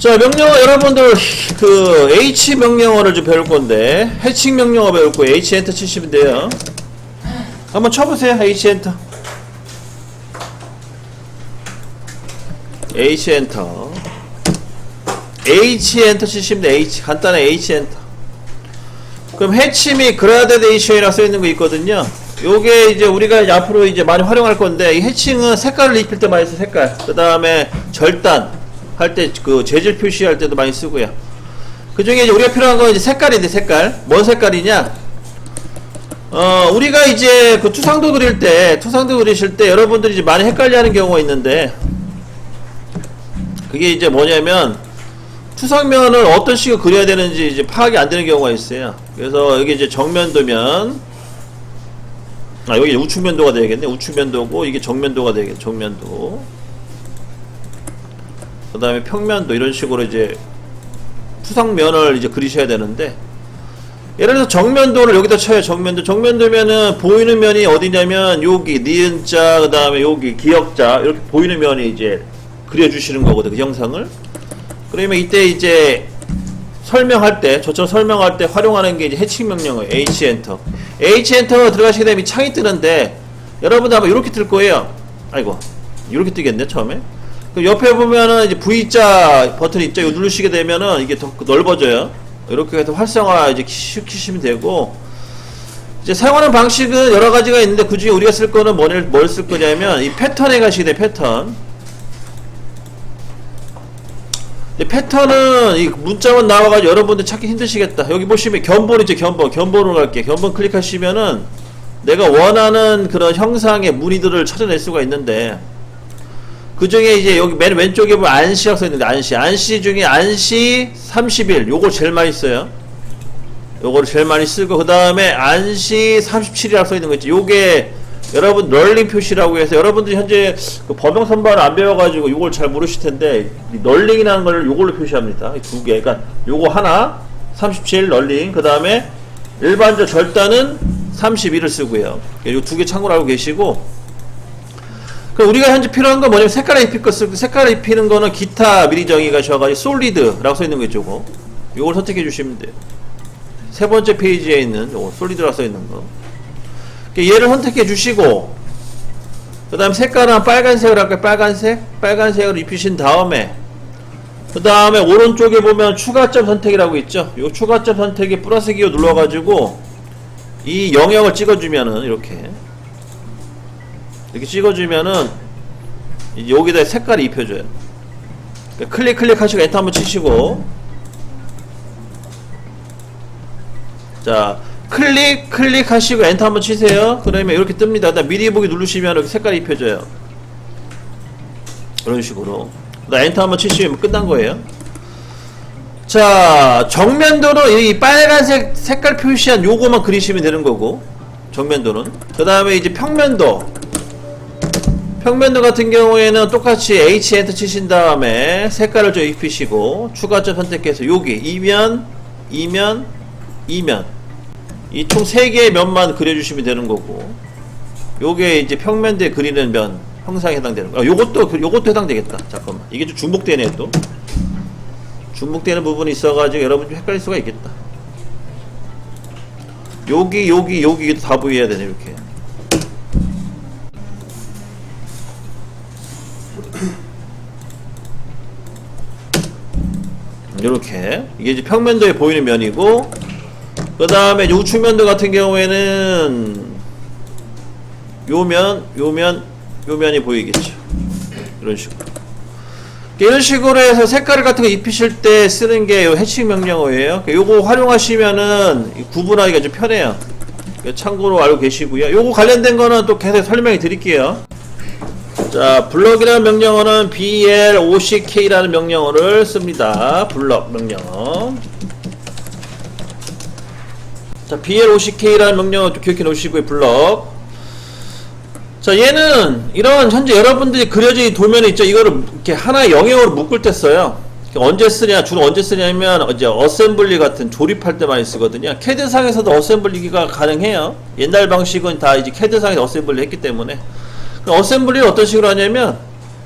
자, 명령어 여러분들 그 H 명령어를 좀 배울 건데 해칭 명령어 배울 거예요. H 엔터 치시면 돼요. 한번 쳐보세요. H 엔터. H 엔터. H 엔터 치시면 돼. H 간단한 H 엔터. 그럼 해침이 그라데이션이라고 써 있는 거 있거든요. 요게 이제 우리가 이제 앞으로 이제 많이 활용할 건데 이 해칭은 색깔을 입힐 때 많이 써. 색깔. 그 다음에 절단 할 때 그 재질 표시할 때도 많이 쓰고요. 그 중에 이제 우리가 필요한 건 이제 색깔인데 색깔. 뭔 색깔이냐? 우리가 이제 그 투상도 그리실 때 여러분들이 이제 많이 헷갈려 하는 경우가 있는데 그게 이제 뭐냐면 투상면을 어떤 식으로 그려야 되는지 이제 파악이 안 되는 경우가 있어요. 그래서 여기 이제 정면도면 여기 우측면도가 되겠네. 우측면도고 이게 정면도가 되겠네. 정면도. 그 다음에 평면도 이런 식으로 이제 투상면을 이제 그리셔야 되는데 예를 들어서 정면도를 여기다 쳐요. 정면도면은 보이는 면이 어디냐면 여기 니은자 그 다음에 여기 기역자 이렇게 보이는 면이 이제 그려주시는 거거든. 그 형상을. 그러면 이때 이제 설명할 때 저처럼 설명할 때 활용하는 게 이제 해칭 명령어예요. H 엔터. H 엔터 들어가시게 되면 창이 뜨는데 여러분들 아마 이렇게 뜰 거예요. 아이고 이렇게 뜨겠네 처음에. 옆에 보면은 이제 V자 버튼 있죠. 이거 누르시게 되면은 이게 더 넓어져요. 이렇게 해서 활성화 이제 시키시면 되고 이제 사용하는 방식은 여러 가지가 있는데 그 중에 우리가 쓸 거는 뭘 쓸 거냐면 이 패턴에 가시게 돼. 패턴. 패턴은 이 문자만 나와가지고 여러분들 찾기 힘드시겠다. 여기 보시면 견본 있죠. 견본으로 갈게요. 견본 클릭하시면은 내가 원하는 그런 형상의 무늬들을 찾아낼 수가 있는데 그 중에 이제 여기 맨 왼쪽에 보면 안시라고 써있는데 안시 중에 안시 30일 요걸 제일 많이 써요. 요거를 제일 많이 쓰고 그 다음에 안시 37이라고 써있는 거 있죠. 요게 여러분 널링 표시라고 해서 여러분들이 현재 그 범용 선반을 안 배워가지고 요걸 잘 모르실 텐데 널링이라는 걸 요걸로 표시합니다. 두 개. 그러니까 요거 하나 37 널링 그 다음에 일반적 절단은 31을 쓰고요. 요 두 개 참고로 알고 계시고 그럼 우리가 현재 필요한 건 뭐냐면 색깔을 입힐 거 쓰고 색깔을 입히는 거는 기타 미리 정의 가셔가지고 솔리드라고 써있는 거 있죠. 요걸 선택해 주시면 돼요. 세 번째 페이지에 있는 요거 솔리드라고 써있는 거 얘를 선택해 주시고 그 다음에 색깔은 빨간색으로 할까요? 빨간색으로 입히신 다음에 그 다음에 오른쪽에 보면 추가점 선택이라고 있죠. 요 추가점 선택에 플러스 기호 눌러가지고 이 영역을 찍어주면은 이렇게 찍어주면은 이제 여기다 색깔이 입혀져요. 그러니까 클릭하시고 엔터 한번 치시고 자 클릭하시고 엔터 한번 치세요. 그러면 이렇게 뜹니다. 그다음 미리 보기 누르시면 이렇게 색깔이 입혀져요. 이런 식으로 엔터 한번 치시면 끝난 거예요. 자 정면도는 이 빨간색 색깔 표시한 요거만 그리시면 되는 거고 정면도는 그 다음에 이제 평면도 같은 경우에는 똑같이 H 엔터 치신 다음에 색깔을 좀 입히시고 추가점 선택해서 여기 이면 이 총 3개의 면만 그려주시면 되는 거고 요게 이제 평면도에 그리는 면 형상에 해당되는 거. 요것도 해당되겠다. 잠깐만 이게 좀 중복되네. 또 중복되는 부분이 있어가지고 여러분 좀 헷갈릴 수가 있겠다. 여기 다 보여야 되네. 이렇게 이렇게 이게 이제 평면도에 보이는 면이고 그 다음에 우측면도 같은 경우에는 요면이 보이겠죠. 이런 식으로 해서 색깔 같은 거 입히실 때 쓰는 게 요 해칭 명령어예요. 요거 활용하시면은 구분하기가 좀 편해요. 참고로 알고 계시고요. 요거 관련된 거는 또 계속 설명해 드릴게요. 자, 블럭이라는 명령어는 BLOCK라는 명령어를 씁니다. 블럭 명령어. 자, BLOCK라는 명령어 기억해 놓으시고요. 블럭. 자, 얘는 이런 현재 여러분들이 그려진 도면이 있죠. 이거를 이렇게 하나의 영역으로 묶을 때 써요. 언제 쓰냐, 주로 언제 쓰냐면 이제 어셈블리 같은 조립할 때 많이 쓰거든요. 캐드상에서도 어셈블리가 가능해요. 옛날 방식은 다 이제 캐드상에서 어셈블리 했기 때문에. 어셈블리를 어떤 식으로 하냐면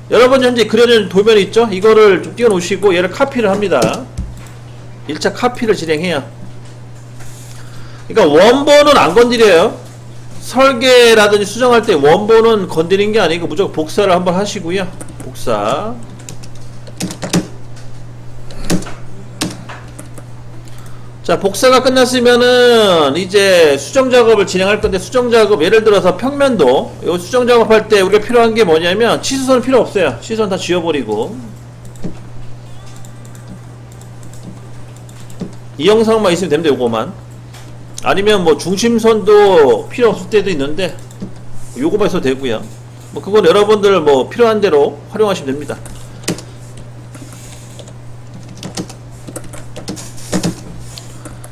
여러분 현재 그려진 도면 있죠? 이거를 좀 띄워 놓으시고 얘를 카피를 합니다. 1차 카피를 진행해요. 그러니까 원본은 안 건드려요. 설계라든지 수정할 때 원본은 건드리는 게 아니고 무조건 복사를 한번 하시고요. 복사. 자, 복사가 끝났으면은 이제 수정 작업을 진행할 건데, 수정 작업 예를 들어서 평면도 요 수정 작업할 때 우리가 필요한 게 뭐냐면 치수선은 필요 없어요. 치수선 다 지워버리고 이 영상만 있으면 됩니다. 요거만. 아니면 뭐 중심선도 필요 없을 때도 있는데 요거만 있어도 되고요. 뭐 그건 여러분들 뭐 필요한 대로 활용하시면 됩니다.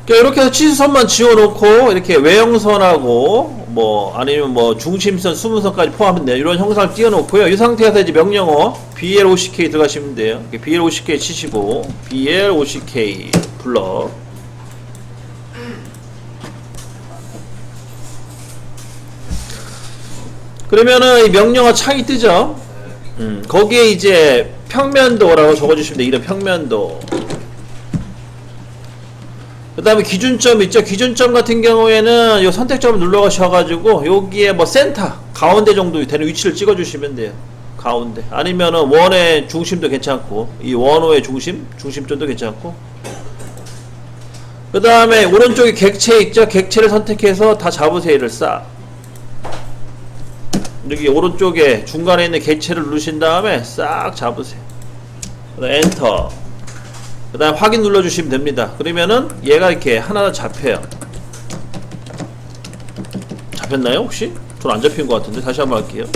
이렇게 해서 치수선만 지워놓고 이렇게 외형선하고 뭐 아니면 뭐 중심선, 수분선까지 포함된 이런 형상을 띄워놓고요. 이 상태에서 이제 명령어 BLOCK 들어가시면 돼요. BLOCK 치시고 BLOCK 불러. 그러면은 이 명령어 창이 뜨죠. 거기에 이제 평면도라고 적어주시면 돼요. 이런 평면도. 그 다음에 기준점 있죠. 기준점 같은 경우에는 요 선택점을 눌러 가셔가지고 여기에 뭐 센터 가운데 정도 되는 위치를 찍어 주시면 돼요. 가운데. 아니면은 원의 중심도 괜찮고 이 원호의 중심점도 괜찮고. 그 다음에 오른쪽에 객체 있죠. 객체를 선택해서 다 잡으세요. 얘를 싹 여기 오른쪽에 중간에 있는 객체를 누르신 다음에 싹 잡으세요. 그 다음에 엔터. 그 다음 확인 눌러주시면 됩니다. 그러면은 얘가 이렇게 하나 잡혀요. 잡혔나요 혹시? 전 안 잡힌 것 같은데 다시 한번 할게요.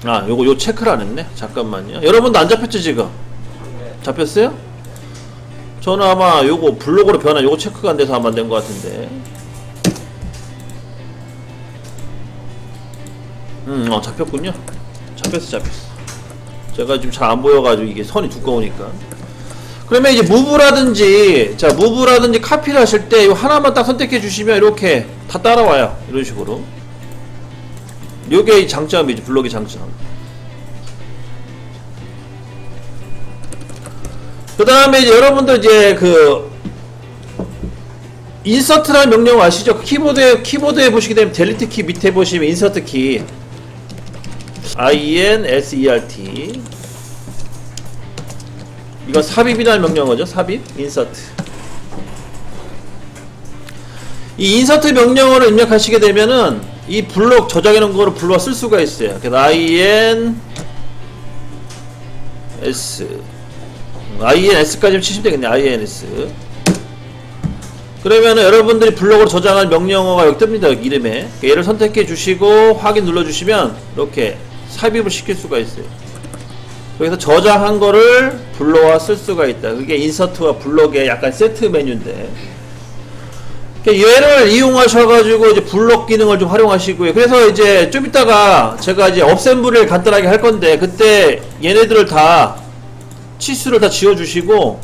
아 요거 요 체크를 안 했네. 잠깐만요. 여러분도 안 잡혔죠 지금? 잡혔어요? 저는 아마 요거 블록으로 변한 요거 체크가 안 돼서 아마 안 된 것 같은데. 잡혔군요. 잡혔어. 제가 지금 잘 안 보여가지고 이게 선이 두꺼우니까. 그러면 이제 무브라든지 카피를 하실 때 이거 하나만 딱 선택해 주시면 이렇게 다 따라와요. 이런 식으로. 요게 장점이죠. 블록의 장점. 그 다음에 이제 여러분들 이제 그 인서트라는 명령 아시죠? 키보드에 보시게 되면 델리트 키 밑에 보시면 인서트 키 INSERT 이건 삽입이라는 명령어죠. 삽입, 인서트. 이 인서트 명령어를 입력하시게 되면은 이 블록 저장해 놓은 거를 불러와 쓸 수가 있어요. 그래서 INS까지 치시면 되겠네. INS. 그러면은 여러분들이 블록으로 저장한 명령어가 여기 뜹니다. 여기 이름에. 얘를 선택해 주시고 확인 눌러 주시면 이렇게 삽입을 시킬 수가 있어요. 여기서 저장한 거를 불러와 쓸 수가 있다. 그게 인서트와 블록의 약간 세트 메뉴인데. 얘를 이용하셔가지고 이제 블록 기능을 좀 활용하시고요. 그래서 이제 좀 이따가 제가 이제 업셈블을 간단하게 할 건데 그때 얘네들을 다 치수를 다 지워주시고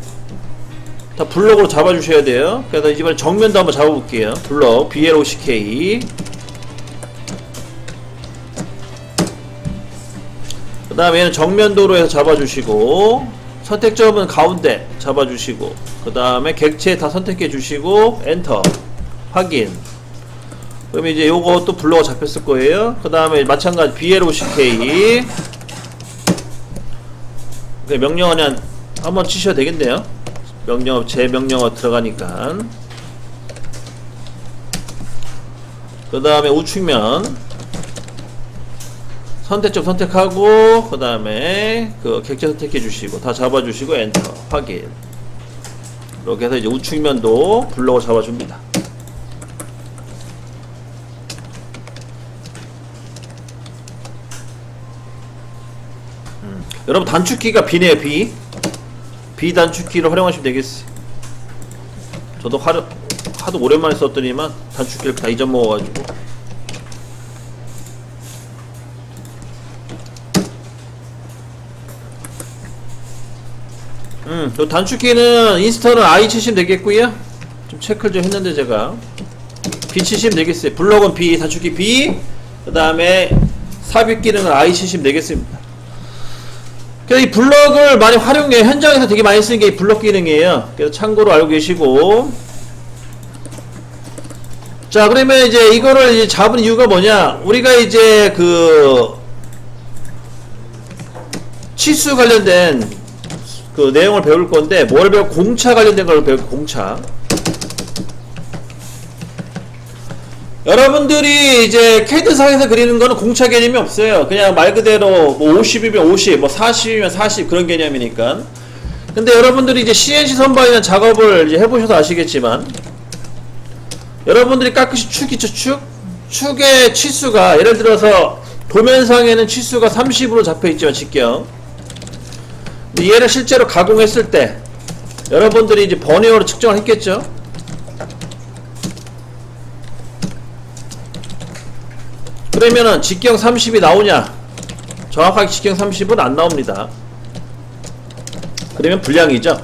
다 블록으로 잡아주셔야 돼요. 그래서 이번에 정면도 한번 잡아볼게요. 블록 BLOCK. 그 다음에 얘는 정면도로 해서 잡아주시고 선택점은 가운데 잡아주시고 그 다음에 객체 다 선택해 주시고 엔터 확인. 그러면 이제 요거 또 블록가 잡혔을 거예요. 그 다음에 마찬가지 BLOCK 명령어는 한번 치셔야 되겠네요. 명령어 제 명령어 들어가니까. 그 다음에 우측면 선택점 선택하고 그 다음에 그 객체 선택해 주시고 다 잡아 주시고 엔터 확인. 이렇게 해서 이제 우측면도 블록을 잡아 줍니다. 여러분 단축키가 B네요. B 단축키를 활용하시면 되겠어요. 저도 하도 오랜만에 썼더니만 단축키를 다 잊어먹어가지고. 요 단축키는 인스턴은 I 치시면 되겠고요. 좀 체크를 좀 했는데 제가 B 치시면 되겠어요. 블럭은 B, 단축키 B, 그 다음에 삽입 기능은 I 치시면 되겠습니다. 그래서 이 블럭을 많이 활용해요. 현장에서 되게 많이 쓰는 게 이 블럭 기능이에요. 그래서 참고로 알고 계시고. 자, 그러면 이제 이거를 이제 잡은 이유가 뭐냐? 우리가 이제 그 치수 관련된 그 내용을 배울 건데, 뭘 배울, 공차 관련된 걸 배울, 공차. 여러분들이 이제 캐드상에서 그리는 거는 공차 개념이 없어요. 그냥 말 그대로 뭐 50이면 50, 뭐 40이면 40 그런 개념이니까. 근데 여러분들이 이제 CNC 선반이나 작업을 이제 해보셔서 아시겠지만, 여러분들이 깎으신 축이죠, 축? 축의 치수가, 예를 들어서 도면상에는 치수가 30으로 잡혀있지만, 직경. 근데 얘를 실제로 가공했을 때, 여러분들이 이제 버니어로 측정을 했겠죠? 그러면은 직경 30이 나오냐? 정확하게 직경 30은 안 나옵니다. 그러면 불량이죠.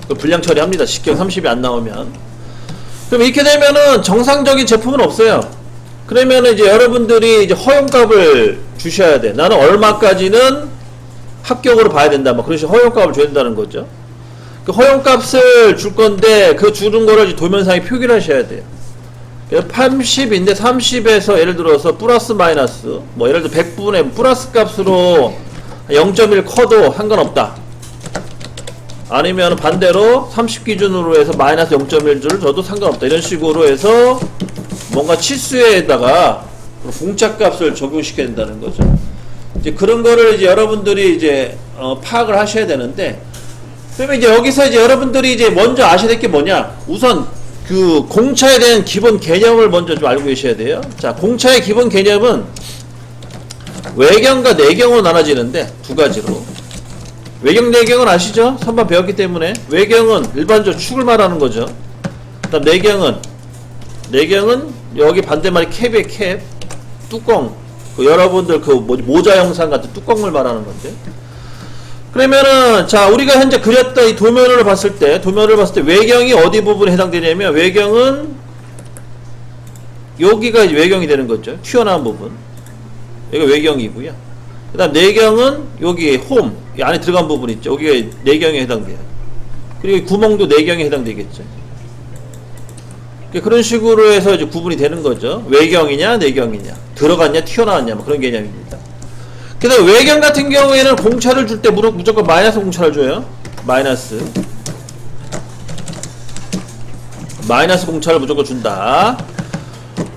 그 불량 처리합니다. 직경 30이 안 나오면. 그럼 이렇게 되면은 정상적인 제품은 없어요. 그러면은 이제 여러분들이 이제 허용값을 주셔야 돼. 나는 얼마까지는 합격으로 봐야 된다. 뭐 그런 식으로 허용값을 줘야 된다는 거죠. 그 허용값을 줄 건데 그 주는 거를 이제 도면상에 표기를 하셔야 돼요. 80인데 30에서 예를 들어서 플러스 마이너스 뭐 예를 들어 100분의 플러스 값으로 0.1 커도 상관없다. 아니면 반대로 30 기준으로 해서 마이너스 0.1줄 줘도 상관없다. 이런 식으로 해서 뭔가 치수에다가 공차값을 적용시켜야 된다는 거죠. 이제 그런 거를 이제 여러분들이 이제 파악을 하셔야 되는데, 그러면 이제 여기서 이제 여러분들이 이제 먼저 아셔야 될 게 뭐냐? 우선 그 공차에 대한 기본 개념을 먼저 좀 알고 계셔야 돼요. 자, 공차의 기본 개념은 외경과 내경으로 나눠지는데 두 가지로. 외경, 내경은 아시죠? 선반 배웠기 때문에. 외경은 일반적으로 축을 말하는 거죠. 그 다음 내경은 여기 반대말이 캡이에요, 캡. 뚜껑. 그 여러분들 그 모자 영상 같은 뚜껑을 말하는 건데. 그러면은 자, 우리가 현재 그렸던 이 도면을 봤을 때 외경이 어디 부분에 해당되냐면, 외경은 여기가 외경이 되는 거죠. 튀어나온 부분. 여기가 외경이고요. 그 다음 내경은 여기 홈, 이 안에 들어간 부분 있죠. 여기가 내경에 해당돼요. 그리고 구멍도 내경에 해당되겠죠. 그런 식으로 해서 이제 구분이 되는 거죠. 외경이냐 내경이냐, 들어갔냐 튀어나왔냐, 뭐 그런 개념입니다. 그다음 외경 같은 경우에는 공차를 줄 때 무조건 마이너스 공차를 줘요. 마이너스 공차를 무조건 준다.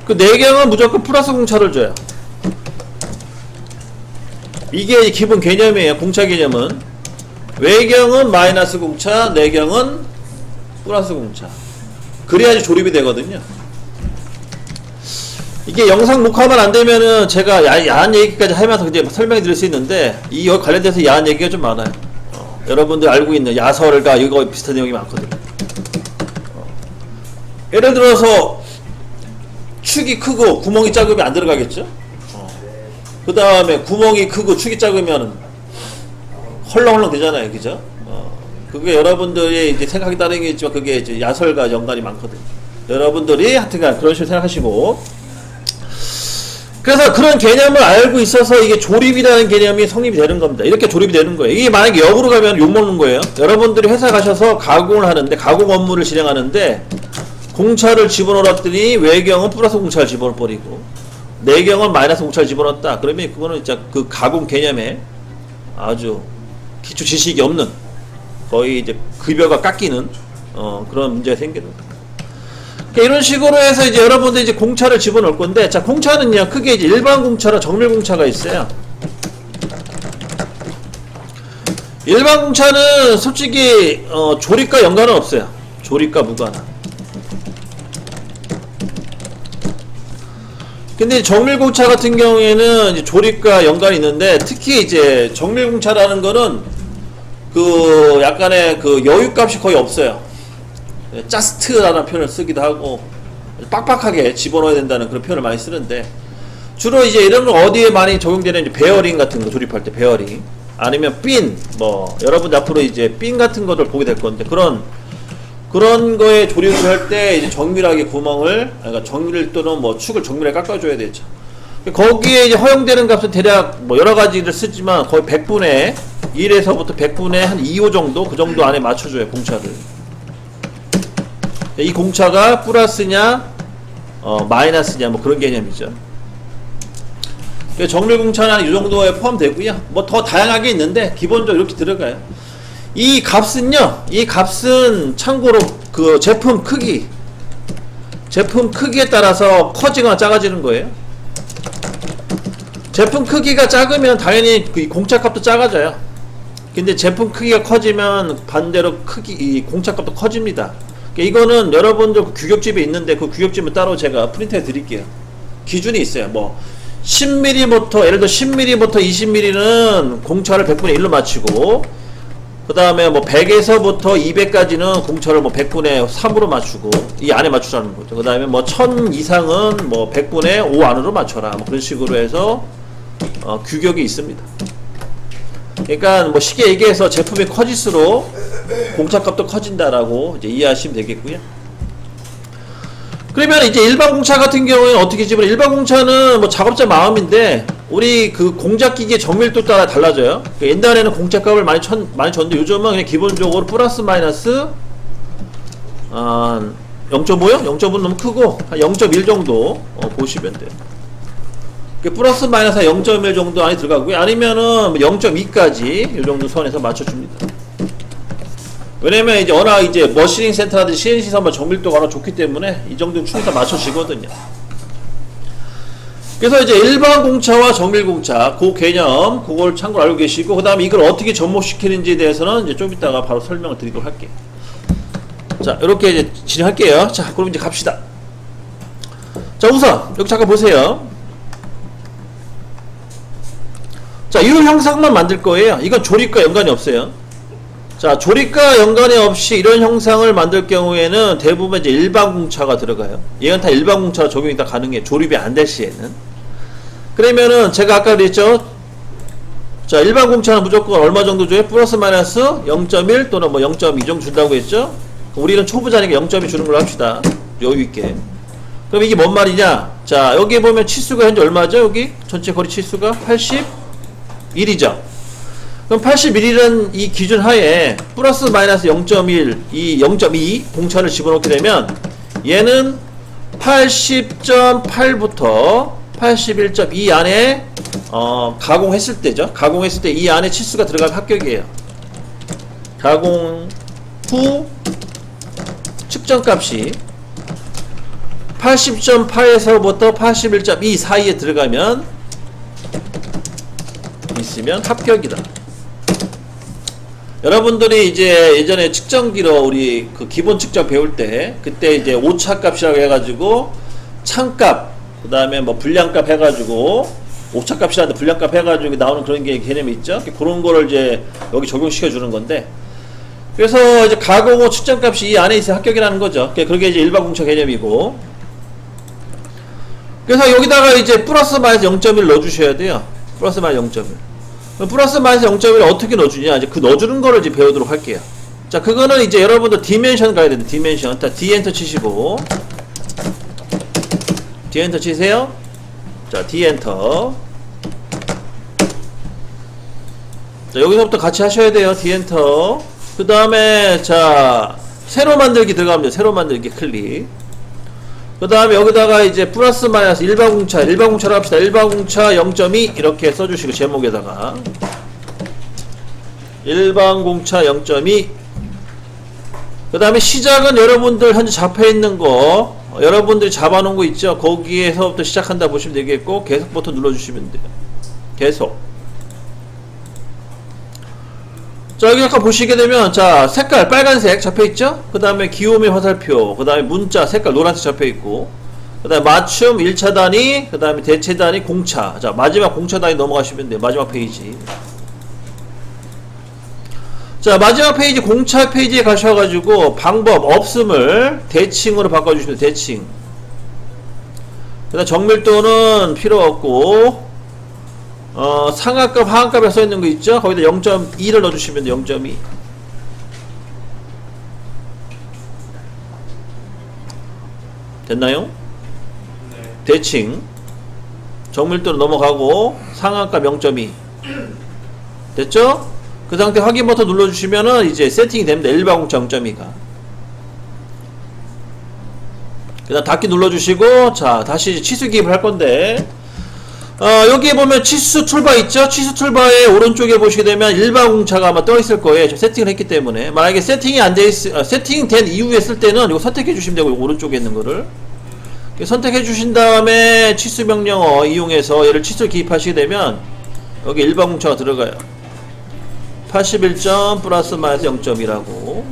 그 내경은 무조건 플러스 공차를 줘요. 이게 기본 개념이에요. 공차 개념은 외경은 마이너스 공차, 내경은 플러스 공차. 그래야지 조립이 되거든요. 이게 영상 녹화만 안 되면은 제가 야한 얘기까지 하면서 이제 설명해 드릴 수 있는데, 이 관련돼서 야한 얘기가 좀 많아요. 여러분들 알고 있는 야설과 이거 비슷한 내용이 많거든요. 예를 들어서 축이 크고 구멍이 작으면 안 들어가겠죠? 그 다음에 구멍이 크고 축이 작으면 헐렁헐렁 되잖아요. 그죠? 그게 여러분들이 이제 생각이 다른 게 있지만 그게 이제 야설과 연관이 많거든요. 여러분들이 하여튼간 그런 식으로 생각하시고, 그래서 그런 개념을 알고 있어서 이게 조립이라는 개념이 성립이 되는 겁니다. 이렇게 조립이 되는 거예요. 이게 만약에 역으로 가면 욕먹는 거예요. 여러분들이 회사 가셔서 가공을 하는데, 가공 업무를 진행하는데 공차를 집어넣었더니 외경은 플러스 공차를 집어넣어버리고 내경은 마이너스 공차를 집어넣었다. 그러면 그거는 진짜 그 가공 개념에 아주 기초 지식이 없는, 거의 이제 급여가 깎이는 그런 문제가 생기는 거예요. 이런 식으로 해서 이제 여러분들 이제 공차를 집어넣을 건데, 자, 공차는요 크게 이제 일반 공차랑 정밀 공차가 있어요. 일반 공차는 솔직히 조립과 연관은 없어요. 조립과 무관한. 근데 정밀 공차 같은 경우에는 이제 조립과 연관이 있는데, 특히 이제 정밀 공차라는 거는 그 약간의 그 여유값이 거의 없어요. 자스트라는 표현을 쓰기도 하고, 빡빡하게 집어넣어야 된다는 그런 표현을 많이 쓰는데, 주로 이제 이런 거 어디에 많이 적용되는, 이제 베어링 같은 거 조립할 때 베어링, 아니면 핀, 뭐 여러분 앞으로 이제 핀 같은 것들 보게 될 건데, 그런 그런 거에 조립을 할 때 이제 정밀하게 구멍을, 그러니까 정밀 또는 뭐 축을 정밀하게 깎아줘야 되죠. 거기에 이제 허용되는 값은 대략 뭐 여러 가지를 쓰지만 거의 100분의 1에서부터 100분의 한 2호 정도, 그 정도 안에 맞춰줘요, 공차를. 이 공차가 플러스냐, 마이너스냐, 뭐 그런 개념이죠. 정밀 공차는 이 정도에 포함되고요. 뭐 더 다양하게 있는데 기본적으로 이렇게 들어가요. 이 값은요, 이 값은 참고로 그 제품 크기에 따라서 커지거나 작아지는 거예요. 제품 크기가 작으면 당연히 그 공차값도 작아져요. 근데 제품 크기가 커지면 반대로 이 공차값도 커집니다. 이거는 여러분들 규격집에 있는데 그 규격집은 따로 제가 프린트해 드릴게요. 기준이 있어요. 뭐 10mm부터, 예를 들어 10mm부터 20mm는 공차를 100분의 1로 맞추고, 그 다음에 뭐 100에서부터 200까지는 공차를 뭐 100분의 3으로 맞추고, 이 안에 맞추라는 거죠. 그 다음에 뭐 1000 이상은 뭐 100분의 5 안으로 맞춰라, 뭐 그런 식으로 해서 규격이 있습니다. 그러니까 뭐 쉽게 얘기해서 제품이 커질수록 공차값도 커진다라고 이제 이해하시면 되겠고요. 그러면 이제 일반 공차 같은 경우에는 어떻게 집을, 일반 공차는 뭐 작업자 마음인데 우리 그 공작기기의 정밀도 따라 달라져요. 그러니까 옛날에는 공차값을 많이 줬는데 요즘은 그냥 기본적으로 플러스 마이너스 0.5요? 0.5는 너무 크고 한 0.1 정도 보시면 돼요. 플러스 마이너스 0.1 정도 안에 들어가고요. 아니면은 0.2까지 이 정도 선에서 맞춰줍니다. 왜냐면 이제 워낙 이제 머시닝 센터라든지 CNC 선반 정밀도가 워낙 좋기 때문에 이 정도는 충분히 다 맞춰지거든요. 그래서 이제 일반 공차와 정밀 공차, 그 개념, 그걸 참고로 알고 계시고, 그 다음에 이걸 어떻게 접목시키는지에 대해서는 이제 좀 이따가 바로 설명을 드리도록 할게요. 자, 이렇게 이제 진행할게요. 자, 그럼 이제 갑시다. 자, 우선, 여기 잠깐 보세요. 자, 이 형상만 만들 거예요. 이건 조립과 연관이 없어요. 자, 조립과 연관이 없이 이런 형상을 만들 경우에는 대부분 이제 일반 공차가 들어가요. 얘는 다 일반 공차로 적용이 다 가능해요. 조립이 안 될 시에는. 그러면은 제가 아까 그랬죠. 자, 일반 공차는 무조건 얼마 정도 줘요? 플러스 마이너스 0.1 또는 뭐 0.2 정도 준다고 했죠. 우리는 초보자니까 0.2 주는 걸로 합시다. 여유있게. 그럼 이게 뭔 말이냐? 자, 여기 보면 치수가 현재 얼마죠? 여기 전체 거리 치수가 81이죠. 그럼 81이라는 이 기준 하에 플러스 마이너스 0.1, 이 0.2 공차를 집어넣게 되면 얘는 80.8부터 81.2 안에 가공했을 때죠. 가공했을 때 이 안에 치수가 들어가면 합격이에요. 가공 후 측정값이 80.8에서부터 81.2 사이에 들어가면 있으면 합격이다. 여러분들이 이제 예전에 측정기로 우리 그 기본 측정 배울 때 그때 이제 오차값이라고 해가지고 창값, 그 다음에 뭐 분량값 해가지고 오차값이라는 분량값 해가지고 나오는 그런 게 개념이 있죠. 그런 거를 이제 여기 적용시켜 주는 건데, 그래서 이제 가공 후 측정값이 이 안에 있어 합격이라는 거죠. 그게 이제 일반 공차 개념이고, 그래서 여기다가 이제 플러스 마이너스 0.1 넣어주셔야 돼요. 플러스 마이너스 0.1. 플러스 마이너스 0.1을 어떻게 넣어주냐, 이제 그 넣어주는 거를 이제 배우도록 할게요. 자, 그거는 이제 여러분들 디멘션 가야 되는데, 디멘션. 자, 디엔터 치시고, 디엔터 치세요. 자, 디엔터. 자, 여기서부터 같이 하셔야 돼요. 디엔터. 그 다음에, 자, 새로 만들기 들어가면 돼요. 새로 만들기 클릭. 그 다음에 여기다가 이제 플러스 마이너스 일반 공차로 합시다. 일반 공차 0.2 이렇게 써주시고, 제목에다가 일반 공차 0.2. 그 다음에 시작은 여러분들 현재 잡혀있는 거, 여러분들이 잡아놓은 거 있죠. 거기에서부터 시작한다 보시면 되겠고, 계속 버튼 눌러주시면 돼요. 계속. 자, 여기 아까 보시게 되면, 자, 색깔 빨간색 잡혀있죠? 그 다음에 기호미 화살표, 그 다음에 문자 색깔 노란색 잡혀있고, 그 다음에 맞춤 1차 단위, 그 다음에 대체 단위 공차. 자, 마지막 공차 단위 넘어가시면 돼요. 마지막 페이지. 자, 마지막 페이지 공차 페이지에 가셔가지고 방법 없음을 대칭으로 바꿔주시면 돼요. 대칭. 그 다음 정밀도는 필요 없고, 상하값, 하한값에 써있는 거 있죠? 거기다 0.2를 넣어주시면 돼요. 0.2. 됐나요? 네. 대칭 정밀도로 넘어가고 상한값 0.2 됐죠? 그 상태 확인 버튼 눌러주시면은 이제 세팅이 됩니다. 일반공차 0.2가. 그 다음 닫기 눌러주시고, 자, 다시 치수 기입을 할 건데, 여기에 보면 치수 툴바 있죠? 치수 툴바의 오른쪽에 보시게 되면 일반공차가 아마 떠 있을 거예요. 지금 세팅을 했기 때문에. 만약에 세팅이 안 돼 세팅된 이후에 쓸 때는 이거 선택해 주시면 되고, 오른쪽에 있는 거를. 선택해 주신 다음에 치수 명령어 이용해서 얘를 치수 기입하시게 되면, 여기 일반공차가 들어가요. 81점 플러스 마이너스 0.이라고.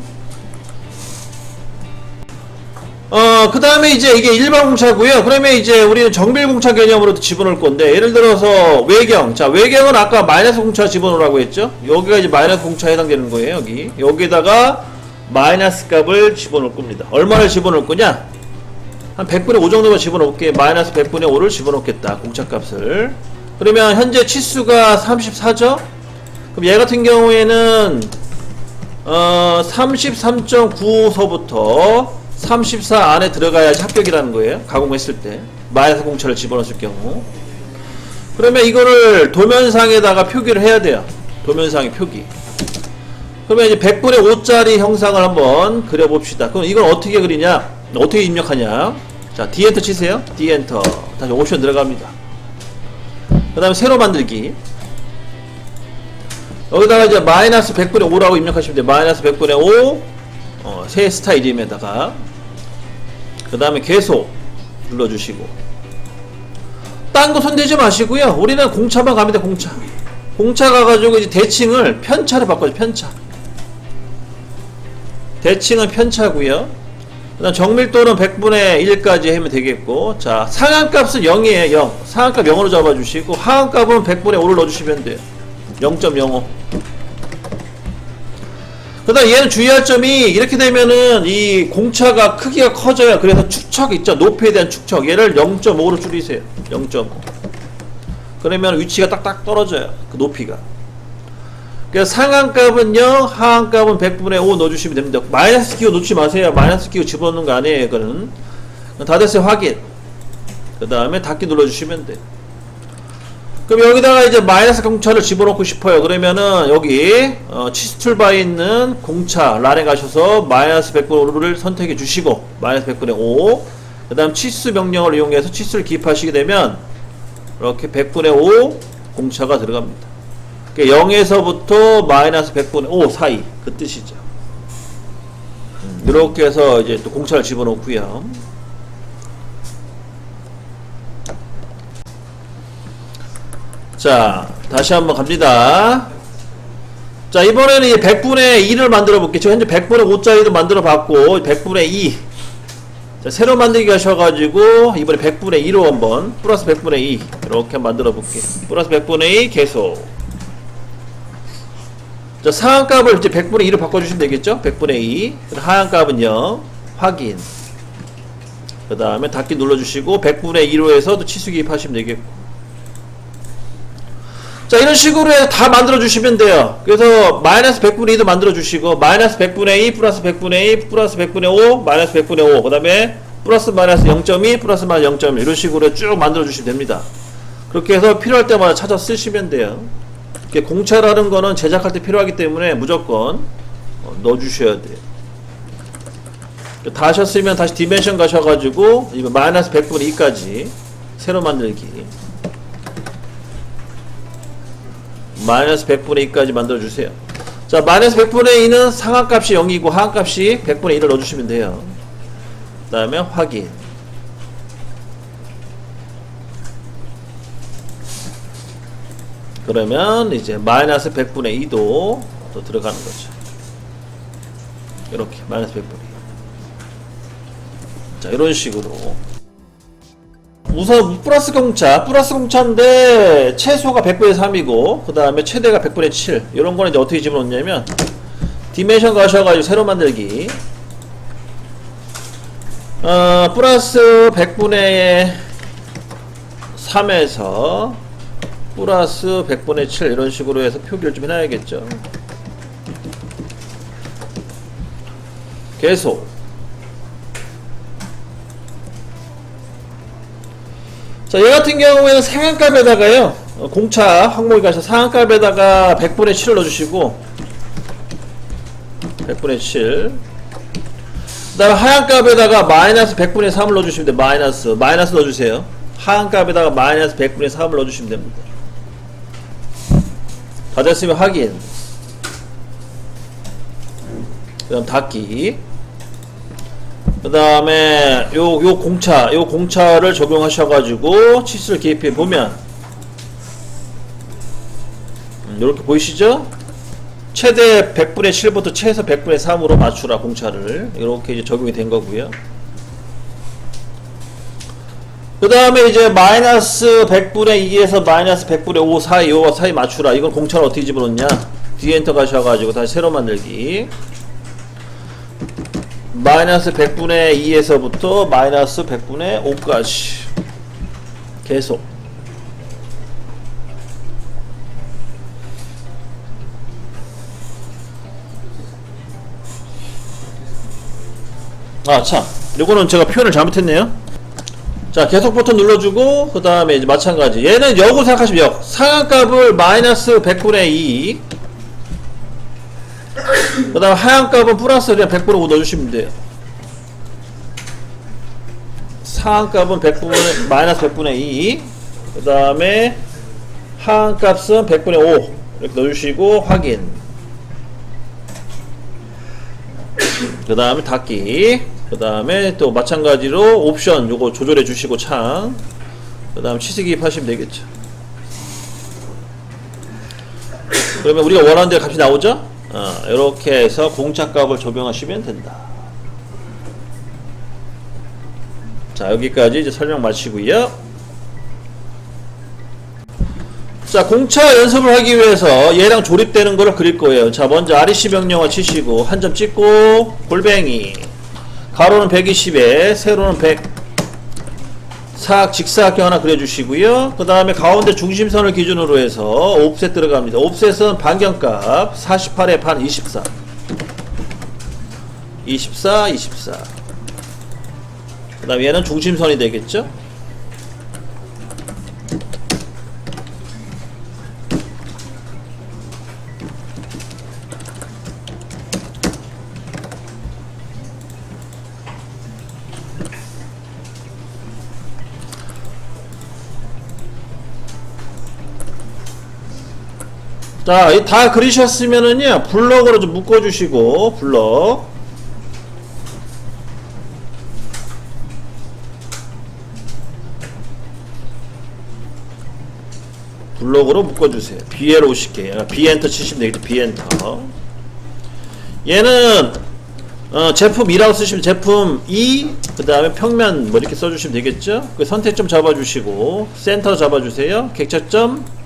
그 다음에 이제 이게 일반 공차고요. 그러면 이제 우리는 정밀 공차 개념으로 집어넣을 건데, 예를 들어서 외경. 자, 외경은 아까 마이너스 공차 집어넣으라고 했죠? 여기가 이제 마이너스 공차에 해당되는 거예요, 여기. 여기에다가 마이너스 값을 집어넣을 겁니다. 얼마를 집어넣을 거냐? 한 100분의 5 정도만 집어넣을게. 마이너스 100분의 5를 집어넣겠다, 공차 값을. 그러면 현재 치수가 34죠? 그럼 얘 같은 경우에는 33.95서부터 34 안에 들어가야지 합격이라는 거예요. 가공했을 때 마이너스 공차를 집어넣었을 경우. 그러면 이거를 도면상에다가 표기를 해야 돼요. 도면상의 표기. 그러면 이제 100분의 5짜리 형상을 한번 그려봅시다. 그럼 이걸 어떻게 그리냐, 어떻게 입력하냐. 자, D엔터 치세요. D엔터. 다시 옵션 들어갑니다. 그 다음에 새로 만들기. 여기다가 이제 마이너스 100분의 5라고 입력하시면 돼요. 마이너스 100분의 5, 새 스타일 이름에다가. 그 다음에 계속 눌러주시고. 딴 거 손대지 마시고요. 우리는 공차만 가면 돼, 공차. 공차 가가지고 이제 대칭을 편차로 바꿔줘, 편차. 대칭은 편차고요. 그 다음 정밀도는 100분의 1까지 하면 되겠고. 자, 상한값은 0이에요, 0. 상한값 0으로 잡아주시고, 하한값은 100분의 5를 넣어주시면 돼요. 0.05. 그 다음 얘는 주의할 점이, 이렇게 되면은 이 공차가 크기가 커져요. 그래서 축척 있죠, 높이에 대한 축척. 얘를 0.5로 줄이세요. 0.5. 그러면 위치가 딱딱 떨어져요, 그 높이가. 그래서 상한값은 0, 하한값은 100분의 5 넣어주시면 됩니다. 마이너스 기호 놓지 마세요. 마이너스 기호 집어넣는 거 아니에요, 이거는. 다 됐어요, 확인. 그 다음에 닫기 눌러주시면 돼요. 그럼 여기다가 이제 마이너스 공차를 집어넣고 싶어요. 그러면은 여기 치수 툴바에 있는 공차 란에 가셔서 마이너스 100분의 5를 선택해 주시고, 마이너스 100분의 5, 그 다음 치수 명령을 이용해서 치수를 기입하시게 되면 이렇게 100분의 5 공차가 들어갑니다. 그러니까 0에서부터 마이너스 100분의 5 사이, 그 뜻이죠. 이렇게 해서 이제 또 공차를 집어넣고요. 자, 다시 한번 갑니다. 자, 이번에는 이 100분의 2를 만들어 볼게요. 지금 현재 100분의 5짜리도 만들어 봤고, 100분의 2. 자, 새로 만들기 하셔가지고, 이번에 100분의 2로 한번, 플러스 100분의 2. 이렇게 만들어 볼게요. 플러스 100분의 2 계속. 자, 상한값을 이제 100분의 2로 바꿔주시면 되겠죠? 100분의 2. 하한값은 0. 확인. 그 다음에 닫기 눌러주시고, 100분의 2로 해서 또 치수 기입하시면 되겠고. 자, 이런 식으로 해서 다 만들어주시면 돼요. 그래서 마이너스 100분의 2도 만들어주시고, 마이너스 100분의 2, 플러스 100분의 2, 플러스 100분의 5, 마이너스 100분의 5, 그 다음에 플러스 마이너스 0.2, 플러스 마이너스 0.1, 이런 식으로 쭉 만들어주시면 됩니다. 그렇게 해서 필요할 때마다 찾아 쓰시면 돼요. 이렇게 공차라는 거는 제작할 때 필요하기 때문에 무조건 넣어주셔야 돼요. 다 하셨으면 다시 디멘션 가셔가지고, 마이너스 100분의 2까지 새로 만들기. 마이너스 100분의 2까지 만들어주세요. 자, 마이너스 100분의 2는 상한값이 0이고 하한값이 100분의 1을 넣어주시면 돼요. 그 다음에 확인. 그러면 이제 마이너스 100분의 2도 또 들어가는 거죠. 이렇게 마이너스 100분의 2. 자, 이런 식으로. 우선 플러스 공차인데 최소가 100분의 3이고 그 다음에 최대가 100분의 7. 이런 거는 이제 어떻게 집어넣냐면 디멘션 가셔가지고 새로 만들기. 플러스 100분의 3에서 플러스 100분의 7 이런 식으로 해서 표기를 좀 해놔야겠죠. 계속 자, 얘 같은 경우에는 상한값에다가요, 공차 항목이 가서 상한값에다가 100분의 7을 넣어주시고, 100분의 7. 그 다음에 하한값에다가 마이너스 100분의 3을 넣어주시면 돼요. 마이너스 넣어주세요. 하한값에다가 마이너스 100분의 3을 넣어주시면 됩니다. 다 됐으면 확인. 그 다음 닫기. 그 다음에 요 공차를 적용하셔가지고 치수를 기입해 보면 요렇게 보이시죠? 최대 100분의 7부터 최소 100분의 3으로 맞추라. 공차를 이렇게 이제 적용이 된 거고요. 그 다음에 이제 마이너스 100분의 2에서 마이너스 100분의 5 사이, 요 사이 맞추라. 이건 공차를 어떻게 집어넣냐? 뒤에 엔터 가셔가지고 다시 새로 만들기. 마이너스 100분의 2에서부터 마이너스 100분의 5까지 계속. 아, 참, 요거는 제가 표현을 잘못했네요. 자, 계속 버튼 눌러주고, 그 다음에 이제 마찬가지. 얘는 역으로 생각하시면 역. 상한값을 마이너스 100분의 2. 그 다음 하한값은 플러스 그냥 100분의 5 넣어주시면 돼요. 상한값은 100분의, 마이너스 100분의 2. 그 다음에 하한값은 100분의 5. 이렇게 넣어주시고, 확인. 그 다음에 닫기. 그 다음에 또 마찬가지로 옵션 요거 조절해 주시고 창. 그 다음 치수 기입하시면 되겠죠. 그러면 우리가 원하는 대로 값이 나오죠? 이렇게 해서 공차값을 적용하시면 된다. 자, 여기까지 이제 설명 마치고요. 자, 공차 연습을 하기 위해서 얘랑 조립되는 거를 그릴 거예요. 자, 먼저 REC 명령어 치시고 한 점 찍고 골뱅이 가로는 120에 세로는 100 사각 직사각형 하나 그려주시고요. 그 다음에 가운데 중심선을 기준으로 해서 옵셋 들어갑니다. 옵셋은 반경값 48의 반 24 그 다음에 얘는 중심선이 되겠죠. 자, 다 그리셨으면은요, 블럭으로 좀 묶어주시고, 블럭으로 묶어주세요. BL 50개. B엔터 치시면 되겠죠. B엔터. 얘는, 제품 2라고 쓰시면 제품 2, 그 다음에 평면 뭐 이렇게 써주시면 되겠죠. 그 선택점 잡아주시고, 센터 잡아주세요. 객차점,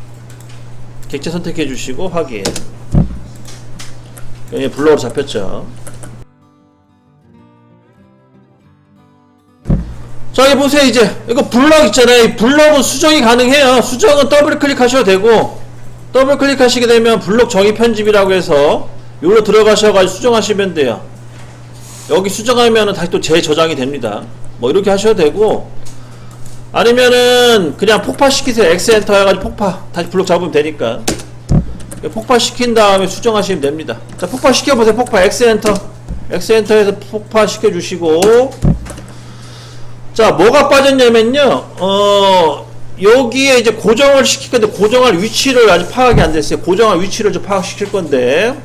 객체 선택해 주시고 확인. 여기 블럭으로 잡혔죠. 자, 여기 보세요. 이제 이거 블럭 있잖아요. 이 블럭은 수정이 가능해요. 수정은 더블 클릭하셔도 되고, 더블 클릭하시게 되면 블럭 정의 편집이라고 해서 여기로 들어가셔가지고 수정하시면 돼요. 여기 수정하면은 다시 또 재저장이 됩니다. 뭐 이렇게 하셔도 되고, 아니면은 그냥 폭파시키세요. X엔터 해가지고 폭파 다시 블록 잡으면 되니까 폭파시킨 다음에 수정하시면 됩니다. 자, 폭파시켜보세요. 폭파 X엔터에서 폭파시켜 주시고, 자, 뭐가 빠졌냐면요, 여기에 이제 고정을 시킬 건데 고정할 위치를 아직 파악이 안 됐어요. 고정할 위치를 좀 파악시킬 건데,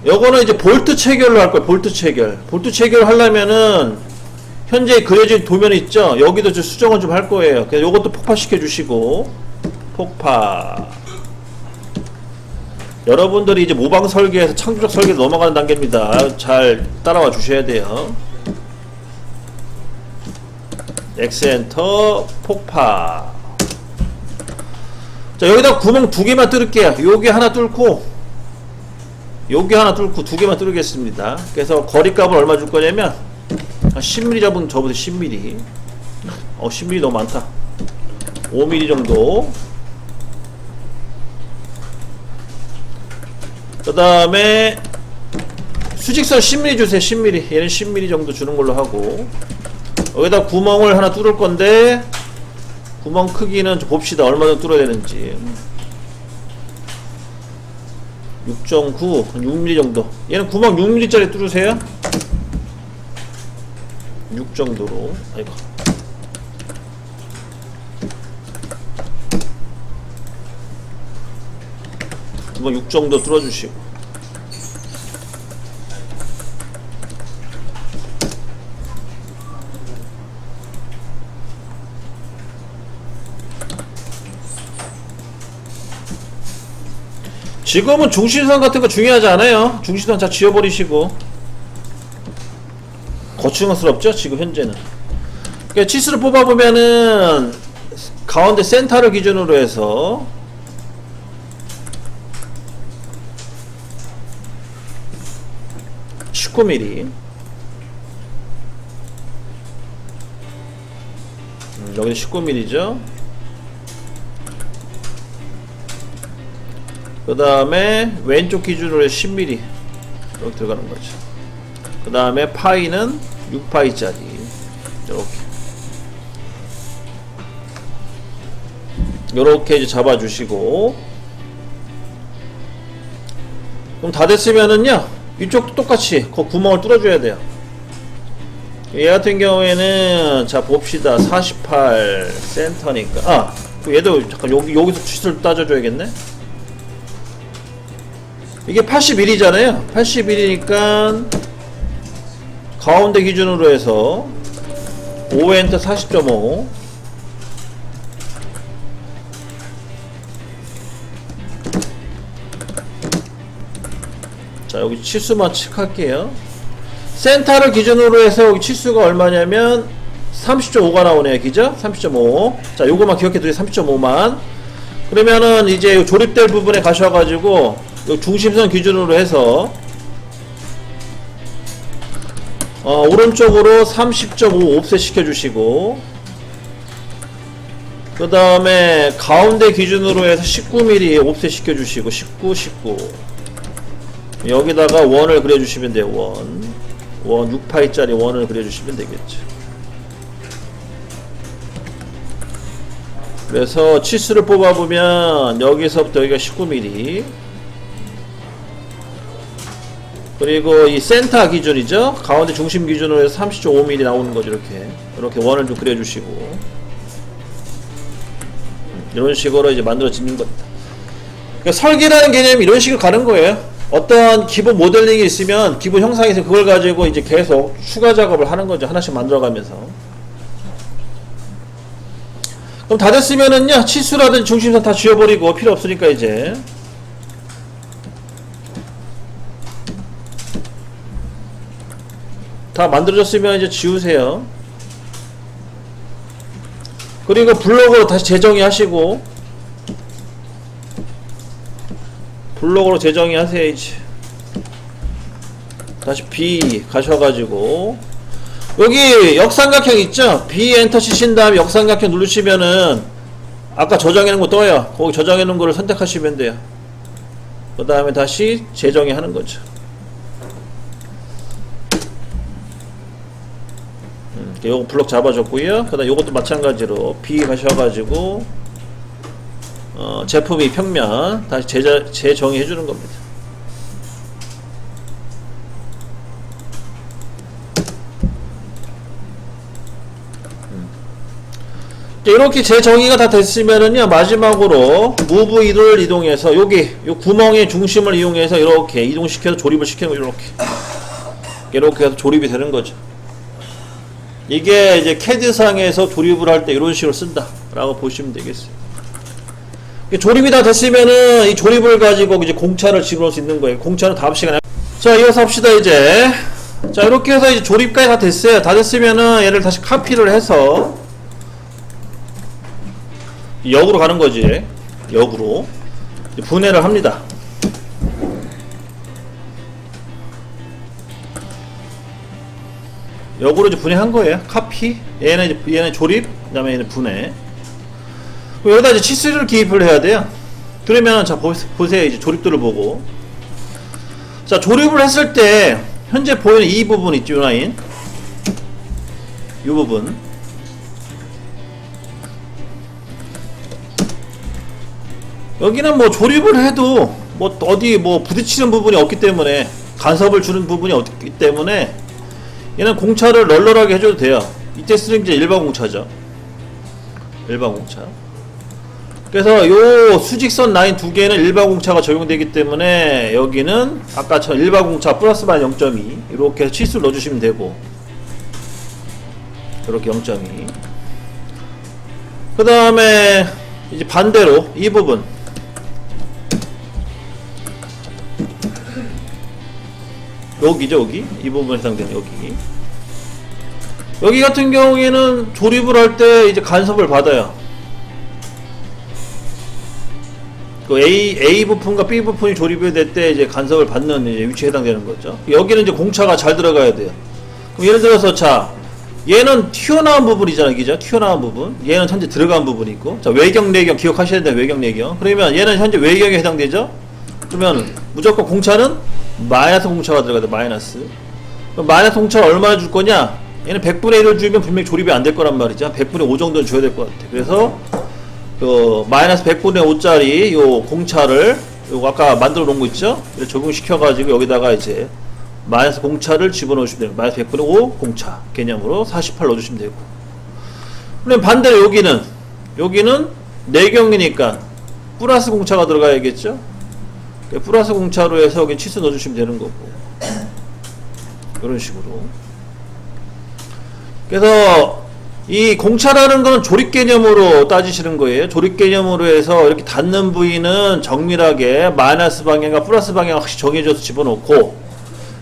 요거는 이제 볼트 체결로 할 거예요. 볼트 체결을 하려면은 현재 그려진 도면 있죠? 여기도 좀 수정을 좀 할 거예요. 그래서 요것도 폭파시켜 주시고, 폭파. 여러분들이 이제 모방 설계에서 창조적 설계로 넘어가는 단계입니다. 잘 따라와 주셔야 돼요. X엔터, 폭파. 자, 여기다 구멍 2개만 뚫을게요. 여기 하나 뚫고, 여기 하나 뚫고 2개만 뚫겠습니다. 그래서 거리값을 얼마 줄 거냐면, 10mm 잡은 저보세요. 10mm. 10mm 너무 많다. 5mm 정도. 그 다음에 수직선 10mm 주세요. 10mm. 얘는 10mm 정도 주는 걸로 하고, 여기다 구멍을 하나 뚫을 건데 구멍 크기는 좀 봅시다. 얼마 정도 뚫어야 되는지. 6.9, 6mm 정도. 얘는 구멍 6mm 짜리 뚫으세요. 6 정도로. 아이고. 구멍 6 정도 뚫어주시고. 지금은 중심선 같은 거 중요하지 않아요. 중심선 다 지워버리시고. 거추장스럽죠 지금 현재는. 그러니까 치수를 뽑아보면은 가운데 센터를 기준으로 해서 19mm, 여기 19mm죠. 그 다음에 왼쪽 기준으로 10mm 이렇게 들어가는 거죠. 그 다음에 파이는 6파이짜리 요렇게 이제 잡아주시고, 그럼 다 됐으면은요 이쪽도 똑같이 그 구멍을 뚫어줘야 돼요. 얘 같은 경우에는 자 봅시다. 48 센터니까 얘도 잠깐 여기서 치수를 따져줘야겠네. 이게 81이잖아요 81이니까 가운데 기준으로 해서 5엔터 40.5. 자 여기 치수만 체크할게요. 센터를 기준으로 해서 여기 치수가 얼마냐면 30.5가 나오네요. 그죠? 30.5. 자 요거만 기억해두세요. 30.5만. 그러면은 이제 조립될 부분에 가셔가지고 중심선 기준으로 해서 오른쪽으로 30.5 옵셋 시켜주시고, 그 다음에 가운데 기준으로 해서 19mm 옵셋 시켜주시고 19 여기다가 원을 그려주시면 돼요. 원 6파이짜리 원을 그려주시면 되겠죠. 그래서 치수를 뽑아보면 여기서부터 여기가 19mm, 그리고 이 센터 기준이죠. 가운데 중심 기준으로 해서 30.5mm 나오는 거죠. 이렇게 원을 좀 그려주시고, 이런 식으로 이제 만들어지는 겁니다. 그러니까 설계라는 개념이 이런 식으로 가는 거예요. 어떤 기본 모델링이 있으면 기본 형상에서 그걸 가지고 이제 계속 추가 작업을 하는 거죠. 하나씩 만들어가면서. 그럼 다 됐으면은요 치수라든지 중심선 다 지워버리고 필요 없으니까 이제 다 만들어졌으면 이제 지우세요. 그리고 블록으로 다시 재정의 하시고, 블록으로 재정의 하세요. 다시 B 가셔가지고 여기 역삼각형 있죠? B 엔터 치신 다음에 역삼각형 누르시면은 아까 저장해놓은 거 떠요. 거기 저장해놓은 거를 선택하시면 돼요. 그 다음에 다시 재정의 하는 거죠. 요거 블록 잡아줬고요. 그 다음 요것도 마찬가지로 B 가셔가지고 제품이 평면 다시 재정의 해주는 겁니다. 이렇게 재정의가 다 됐으면은요 마지막으로 무브 1을 이동해서 여기 요 구멍의 중심을 이용해서 이렇게 이동시켜서 조립을 시키는 거. 이렇게 해서 조립이 되는 거죠. 이게 이제 캐드상에서 조립을 할 때 이런 식으로 쓴다 라고 보시면 되겠어요. 조립이 다 됐으면은 이 조립을 가지고 이제 공차를 집어넣을 수 있는 거예요. 공차는 다음 시간에. 자 이어서 합시다 이제. 자 이렇게 해서 이제 조립까지 다 됐어요. 다 됐으면은 얘를 다시 카피를 해서 역으로 가는 거지. 역으로 분해를 합니다. 역으로 이제 분해한 거예요. 카피. 얘는 조립. 그 다음에 얘는 분해. 여기다 이제 치수를 기입을 해야 돼요. 그러면 자 보세요. 이제 조립도를 보고. 자 조립을 했을 때 현재 보이는 이 부분 있죠. 이 라인. 이 부분. 여기는 뭐 조립을 해도 뭐 어디 뭐 부딪히는 부분이 없기 때문에, 간섭을 주는 부분이 없기 때문에 얘는 공차를 널널하게 해줘도 돼요. 이때 쓰는 게 일반 공차죠. 일반 공차. 그래서 요 수직선 라인 두 개는 일반 공차가 적용되기 때문에 여기는 아까처럼 일반 공차 플러스 반 0.2 이렇게 치수를 넣어주시면 되고, 이렇게 0.2. 그 다음에 이제 반대로 이 부분, 여기죠, 여기. 이 부분에 해당되는 여기 같은 경우에는 조립을 할 때 이제 간섭을 받아요. 그 A 부품과 B 부품이 조립이 될 때 이제 간섭을 받는 이제 위치에 해당되는 거죠. 여기는 이제 공차가 잘 들어가야 돼요. 그럼 예를 들어서, 자, 얘는 튀어나온 부분이잖아요, 그죠? 튀어나온 부분. 얘는 현재 들어간 부분이고, 자, 외경, 내경 기억하셔야 돼요, 외경, 내경. 그러면 얘는 현재 외경에 해당되죠? 그러면 무조건 공차는 마이너스 공차가 들어가야 돼, 마이너스. 그럼 마이너스 공차를 얼마나 줄 거냐? 얘는 100분의 1을 주면 분명히 조립이 안 될 거란 말이죠. 100분의 5 정도는 줘야 될 것 같아. 그래서 그 마이너스 100분의 5짜리 요 공차를, 요 아까 만들어 놓은 거 있죠? 이렇게 적용시켜 가지고 여기다가 이제 마이너스 공차를 집어넣으시면 돼요. 마이너스 100분의 5 공차 개념으로 48 넣어주시면 되고. 그럼 반대로 여기는 내경이니까 플러스 공차가 들어가야겠죠? 플러스 공차로 해서 여기 치수 넣어주시면 되는 거고, 이런 식으로. 그래서 이 공차라는 거는 조립 개념으로 따지시는 거예요. 조립 개념으로 해서 이렇게 닿는 부위는 정밀하게 마이너스 방향과 플러스 방향 확실히 정해져서 집어넣고,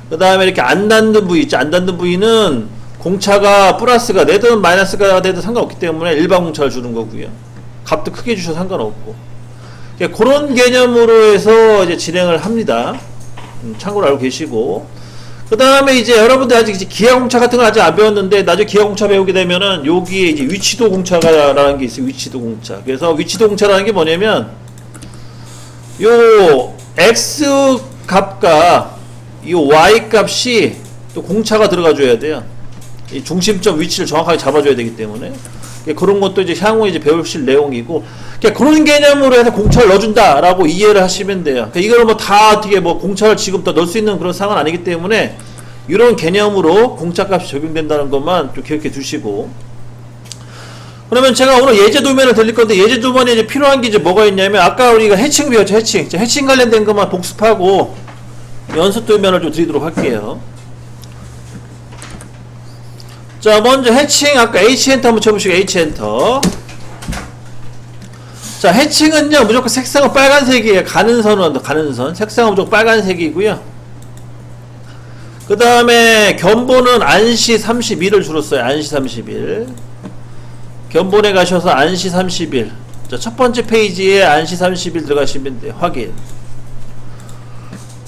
그 다음에 이렇게 안 닿는 부위 있죠. 안 닿는 부위는 공차가 플러스가 되든 마이너스가 되든 상관없기 때문에 일반 공차를 주는 거고요. 값도 크게 주셔도 상관없고. 그런 개념으로 해서 이제 진행을 합니다. 참고로 알고 계시고. 그 다음에 이제 여러분들 아직 이제 기하공차 같은 걸 아직 안 배웠는데, 나중에 기하공차 배우게 되면은 여기에 이제 위치도 공차라는 게 있어요. 위치도 공차. 그래서 위치도 공차라는 게 뭐냐면, 요 X 값과 이 Y 값이 또 공차가 들어가 줘야 돼요. 이 중심점 위치를 정확하게 잡아줘야 되기 때문에. 그런 것도 이제 향후 이제 배우실 내용이고, 그런 개념으로 해서 공차를 넣어준다라고 이해를 하시면 돼요. 이걸 뭐 다 어떻게 뭐 공차를 지금부터 넣을 수 있는 그런 상황은 아니기 때문에, 이런 개념으로 공차값이 적용된다는 것만 좀 기억해 두시고. 그러면 제가 오늘 예제 도면을 드릴 건데, 예제 도면에 이제 필요한 게 이제 뭐가 있냐면, 아까 우리가 해칭 배웠죠, 해칭. 해칭 관련된 것만 복습하고 연습 도면을 좀 드리도록 할게요. 자, 먼저 해칭, 아까 H엔터 한번 쳐보시고, H엔터. 자, 해칭은요, 무조건 색상은 빨간색이에요. 가는 선. 색상은 무조건 빨간색이고요. 그 다음에 견본은 안시 31을 주로 써요. 안시 31. 견본에 가셔서 안시 31. 자, 첫 번째 페이지에 안시 31 들어가시면 돼요. 확인.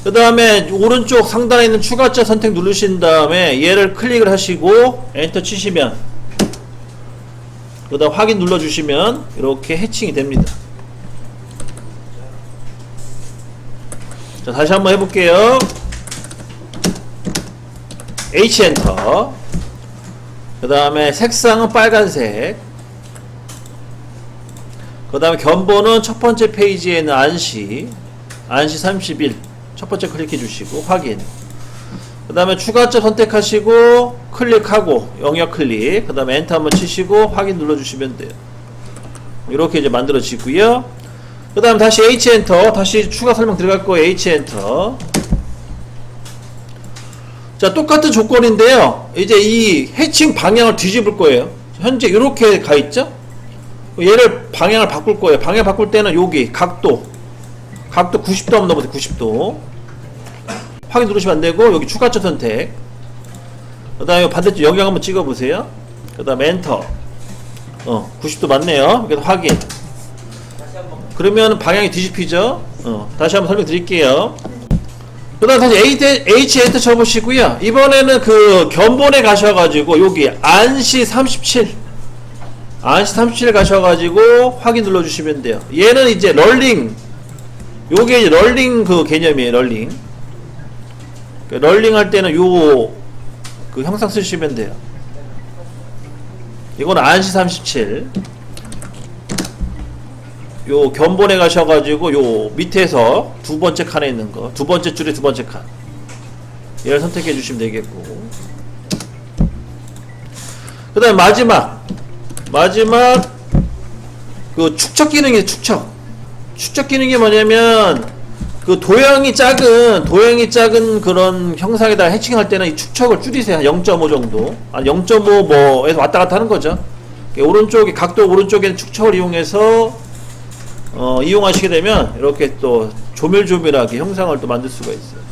그 다음에 오른쪽 상단에 있는 추가자 선택 누르신 다음에 얘를 클릭을 하시고 엔터 치시면, 그 다음 확인 눌러주시면 이렇게 해칭이 됩니다. 자, 다시 한번 해볼게요. H 엔터. 그 다음에 색상은 빨간색. 그 다음에 견본은 첫 번째 페이지에 있는 안시 31 첫 번째 클릭해 주시고 확인. 그 다음에 추가점 선택하시고 클릭하고 영역 클릭, 그 다음에 엔터 한번 치시고 확인 눌러주시면 돼요. 이렇게 이제 만들어지고요. 그 다음 다시 H 엔터, 다시 추가 설명 들어갈 거예요. H 엔터. 자, 똑같은 조건인데요. 이제 이 해칭 방향을 뒤집을 거예요. 현재 이렇게 가 있죠? 얘를 방향을 바꿀 거예요. 방향 바꿀 때는 여기 각도 90도 한번 넣어보세요. 90도. 확인 누르시면 안 되고, 여기 추가점 선택. 그 다음에 반대쪽 영역 한번 찍어보세요. 그 다음에 엔터. 90도 맞네요. 그래서 확인. 그러면 방향이 뒤집히죠. 다시 한번 설명 드릴게요. 그 다음 다시 H 엔터 쳐보시고요. 이번에는 그 견본에 가셔가지고 여기 안시 37 가셔가지고 확인 눌러주시면 돼요. 얘는 이제 럴링, 요게 이제 럴링 그 개념이에요. 럴링 할 때는 요 그 형상 쓰시면 돼요. 이건 안시 37. 요 견본에 가셔가지고 요 밑에서 두 번째 칸에 있는 거, 두 번째 줄에 두 번째 칸, 얘를 선택해 주시면 되겠고, 그 다음에 마지막 그 축척 기능이 축척 기능이 뭐냐면 그 도형이 작은 그런 형상에다 해칭할 때는 이 축척을 줄이세요. 0.5 정도, 0.5 뭐에서 왔다 갔다 하는 거죠. 오른쪽에 각도 오른쪽에 축척을 이용해서 이용하시게 되면 이렇게 또 조밀조밀하게 형상을 또 만들 수가 있어요.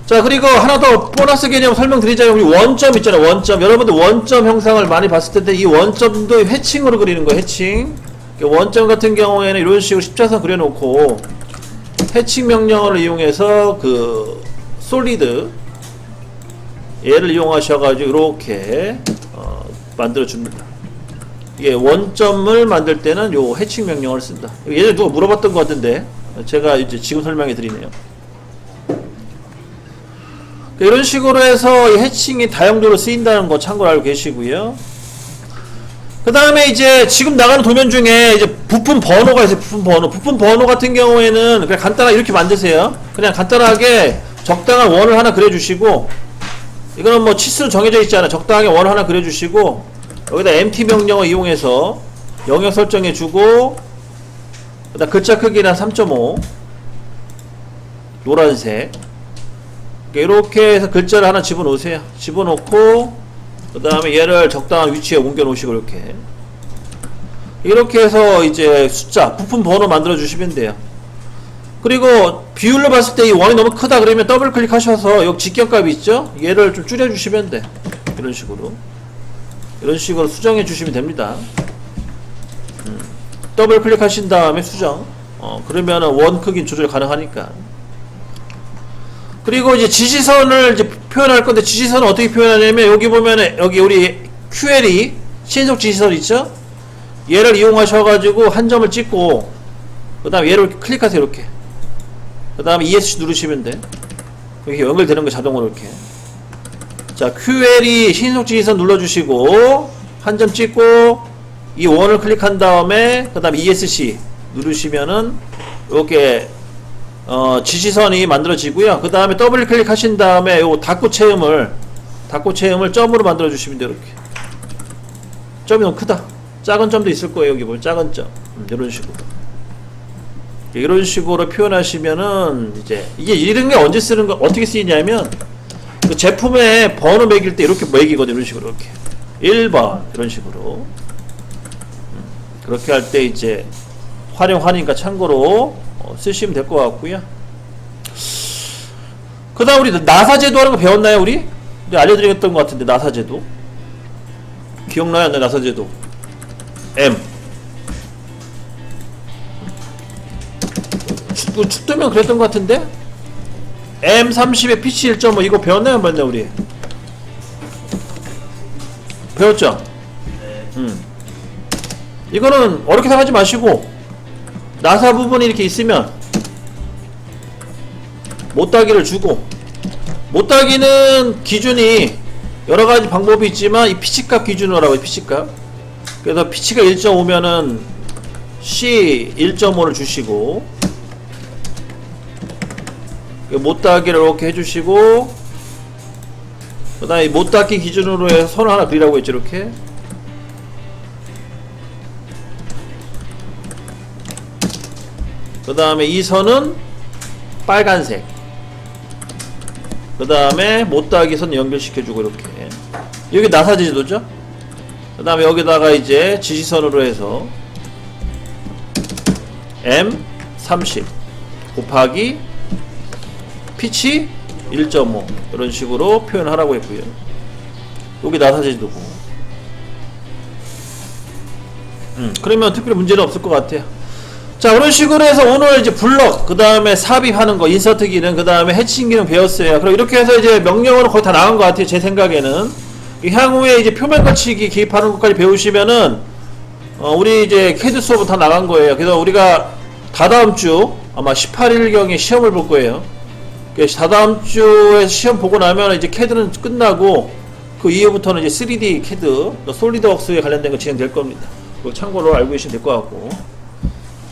자, 그리고 하나 더 보너스 개념 설명드리자면, 우리 원점 있잖아요. 원점. 여러분들 원점 형상을 많이 봤을 텐데, 이 원점도 해칭으로 그리는 거예요. 해칭. 원점 같은 경우에는 이런 식으로 십자선 그려놓고 해칭 명령어를 이용해서 그 솔리드 얘를 이용하셔가지고 이렇게 만들어 줍니다. 이게 원점을 만들 때는 요 해칭 명령어를 쓴다. 예전에 누가 물어봤던 것 같은데 제가 이제 지금 설명해 드리네요. 이런 식으로 해서 이 해칭이 다용도로 쓰인다는 거 참고로 알고 계시고요. 그 다음에 이제 지금 나가는 도면 중에 이제 부품 번호가 있어요. 부품 번호 같은 경우에는 그냥 간단하게 이렇게 만드세요. 그냥 간단하게 적당한 원을 하나 그려주시고, 이거는 뭐 치수는 정해져 있잖아요. 적당하게 원을 하나 그려주시고, 여기다 MT 명령어 이용해서 영역 설정해주고, 그다음 글자 크기는 3.5 노란색, 이렇게 해서 글자를 하나 집어넣으세요. 집어넣고 그 다음에 얘를 적당한 위치에 옮겨 놓으시고, 이렇게 해서 이제 숫자 부품 번호 만들어 주시면 돼요. 그리고 비율로 봤을 때 이 원이 너무 크다 그러면 더블 클릭하셔서 여기 직경값이 있죠, 얘를 좀 줄여 주시면 돼. 이런 식으로 수정해 주시면 됩니다. 더블 클릭하신 다음에 수정, 그러면은 원 크기 조절 가능하니까. 그리고 이제 지시선을 이제 표현할 건데, 지시선은 어떻게 표현하냐면, 여기 보면은 여기 우리 QLE 신속 지시선 있죠? 얘를 이용하셔가지고 한 점을 찍고, 그 다음에 얘를 클릭하세요. 이렇게. 그 다음에 ESC 누르시면 돼. 이렇게 연결되는 거 자동으로 이렇게. 자, QLE 신속 지시선 눌러주시고 한 점 찍고 이 원을 클릭한 다음에 그 다음에 ESC 누르시면은 이렇게 지시선이 만들어지고요. 그 다음에 더블 클릭하신 다음에 요 닫고 체험을 점으로 만들어 주시면 돼요. 이렇게. 점이 너무 크다. 작은 점도 있을 거예요. 여기 보면 작은 점. 이런 식으로 표현하시면은 이제 이게 이런 게 언제 쓰는 거 어떻게 쓰이냐면, 그 제품에 번호 매길 때 이렇게 매기거든요. 이런 식으로 이렇게 1번 이런 식으로. 그렇게 할 때 이제 활용하니까 참고로 쓰시면 될 것 같고요. 그 다음 우리 나사 제도 하는 거 배웠나요? 우리 알려드렸던 것 같은데, 나사 제도 기억나요? 안 나요? 나사 제도 M 축도면 그랬던 것 같은데, M30에 PC 1.5 이거 배웠나요? 안 배웠나요? 우리 배웠죠? 이거는 어렵게 생각하지 마시고, 나사 부분이 이렇게 있으면 못따기를 주고, 못따기는 기준이 여러가지 방법이 있지만 이 피치값 기준으로 하라고요. 피치값. 그래서 피치가 1.5면은 C 1.5를 주시고, 못따기를 이렇게 해주시고, 그 다음에 못따기 기준으로 해서 선을 하나 그리라고 했죠. 이렇게. 그 다음에 이 선은 빨간색, 그 다음에 못따기 선 연결시켜주고, 이렇게. 여기 나사 제도죠. 그 다음에 여기다가 이제 지시선으로 해서 M30 곱하기 피치 1.5 이런 식으로 표현하라고 했고요. 여기 나사 제도고. 그러면 특별히 문제는 없을 것 같아요. 자, 그런 식으로 해서 오늘 이제 블럭, 그 다음에 삽입하는 거, 인서트 기능, 그 다음에 해칭 기능 배웠어요. 그럼 이렇게 해서 이제 명령어는 거의 다 나온 것 같아요. 제 생각에는. 향후에 이제 표면 거치기 기입하는 것까지 배우시면은, 우리 이제 캐드 수업은 다 나간 거예요. 그래서 우리가 다다음 주 아마 18일경에 시험을 볼 거예요. 다다음 주에 시험 보고 나면 이제 캐드는 끝나고 그 이후부터는 이제 3D 캐드, 솔리드웍스에 관련된 거 진행될 겁니다. 그거 참고로 알고 계시면 될 것 같고.